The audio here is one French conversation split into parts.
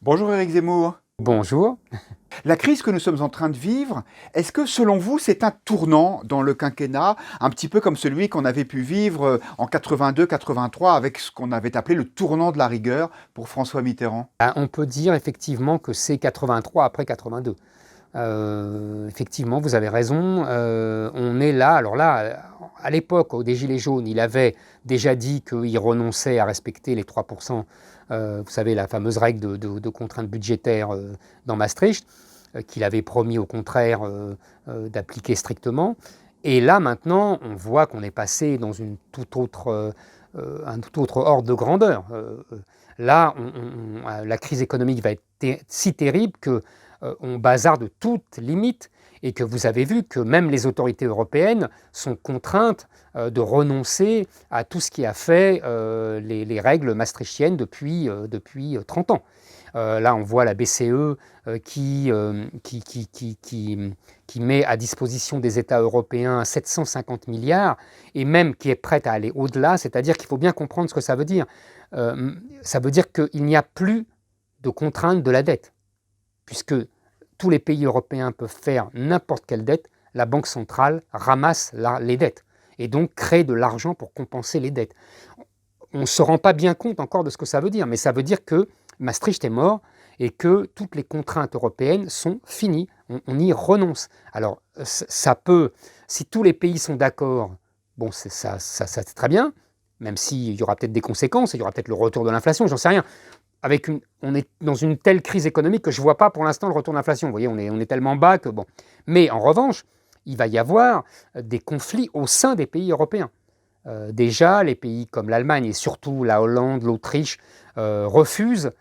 Bonjour Éric Zemmour. Bonjour. La crise que nous sommes en train de vivre, est-ce que selon vous c'est un tournant dans le quinquennat, un petit peu comme celui qu'on avait pu vivre en 82-83 avec ce qu'on avait appelé le tournant de la rigueur pour François Mitterrand? On peut dire effectivement que c'est 83 après 82. Effectivement, vous avez raison. On est là. Alors là, à l'époque, des Gilets jaunes, il avait déjà dit qu'il renonçait à respecter les 3%, vous savez, la fameuse règle de contrainte budgétaire dans Maastricht, qu'il avait promis au contraire d'appliquer strictement. Et là, maintenant, on voit qu'on est passé dans un tout autre ordre de grandeur. Là, la crise économique va être si terrible que on bazarde toute limite et que vous avez vu que même les autorités européennes sont contraintes de renoncer à tout ce qui a fait les règles maastrichtiennes depuis 30 ans. Là, on voit la BCE qui met à disposition des États européens 750 milliards et même qui est prête à aller au-delà, c'est-à-dire qu'il faut bien comprendre ce que ça veut dire. Ça veut dire qu'il n'y a plus de contrainte de la dette, puisque tous les pays européens peuvent faire n'importe quelle dette, la Banque centrale ramasse les dettes et donc crée de l'argent pour compenser les dettes. On ne se rend pas bien compte encore de ce que ça veut dire, mais ça veut dire que Maastricht est mort et que toutes les contraintes européennes sont finies. On y renonce. Alors, ça peut, si tous les pays sont d'accord, bon, ça c'est très bien, même s'il y aura peut-être des conséquences, il y aura peut-être le retour de l'inflation, j'en sais rien. On est dans une telle crise économique que je ne vois pas pour l'instant le retour de l'inflation. Vous voyez, on est tellement bas que bon. Mais en revanche, il va y avoir des conflits au sein des pays européens. Déjà, les pays comme l'Allemagne et surtout la Hollande, l'Autriche refusent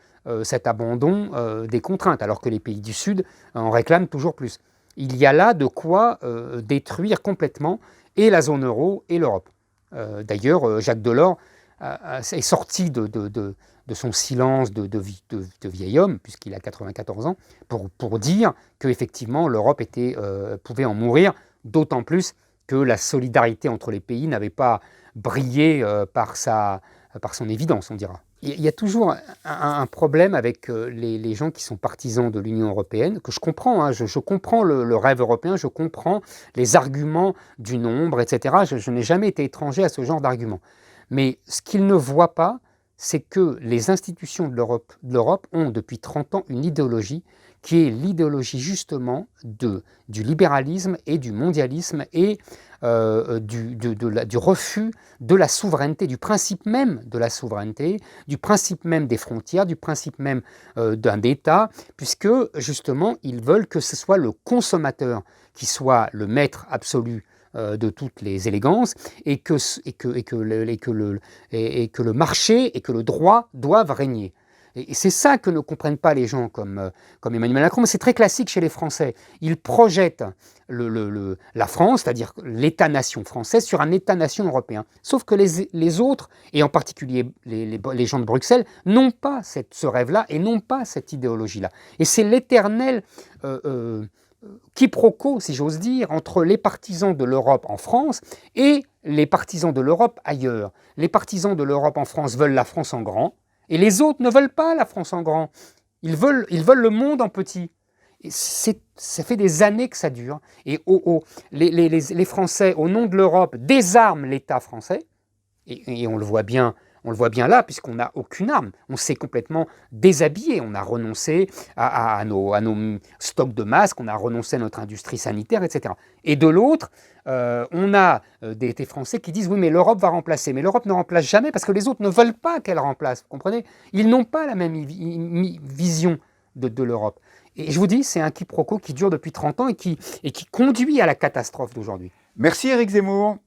cet abandon des contraintes, alors que les pays du Sud en réclament toujours plus. Il y a là de quoi détruire complètement et la zone euro et l'Europe. D'ailleurs, Jacques Delors est sorti de son silence de vieil homme, puisqu'il a 94 ans, pour dire qu'effectivement l'Europe pouvait en mourir, d'autant plus que la solidarité entre les pays n'avait pas brillé par son évidence, on dira. Il y a toujours un problème avec les gens qui sont partisans de l'Union européenne, que je comprends, hein, je comprends le rêve européen, je comprends les arguments du nombre, etc. Je n'ai jamais été étranger à ce genre d'arguments. Mais ce qu'ils ne voient pas, c'est que les institutions de l'Europe ont depuis 30 ans une idéologie qui est l'idéologie justement du libéralisme et du mondialisme et du refus de la souveraineté, du principe même de la souveraineté, du principe même des frontières, du principe même d'un État, puisque justement ils veulent que ce soit le consommateur qui soit le maître absolu de toutes les élégances et que le marché et que le droit doivent régner. Et c'est ça que ne comprennent pas les gens comme Emmanuel Macron, mais c'est très classique chez les Français. Ils projettent la France, c'est-à-dire l'État-nation français, sur un État-nation européen. Sauf que les autres, et en particulier les gens de Bruxelles, n'ont pas ce rêve-là et n'ont pas cette idéologie-là. Et c'est l'éternel quiproquo, si j'ose dire, entre les partisans de l'Europe en France et les partisans de l'Europe ailleurs. Les partisans de l'Europe en France veulent la France en grand, et les autres ne veulent pas la France en grand. Ils veulent le monde en petit. Et ça fait des années que ça dure. Et les Français, au nom de l'Europe, désarment l'État français. Et on le voit bien. On le voit bien là, puisqu'on n'a aucune arme. On s'est complètement déshabillé. On a renoncé à nos stocks de masques, on a renoncé à notre industrie sanitaire, etc. Et de l'autre, on a des Français qui disent « oui, mais l'Europe va remplacer ». Mais l'Europe ne remplace jamais parce que les autres ne veulent pas qu'elle remplace. Vous comprenez ? Ils n'ont pas la même vision de l'Europe. Et je vous dis, c'est un quiproquo qui dure depuis 30 ans et qui conduit à la catastrophe d'aujourd'hui. Merci Éric Zemmour.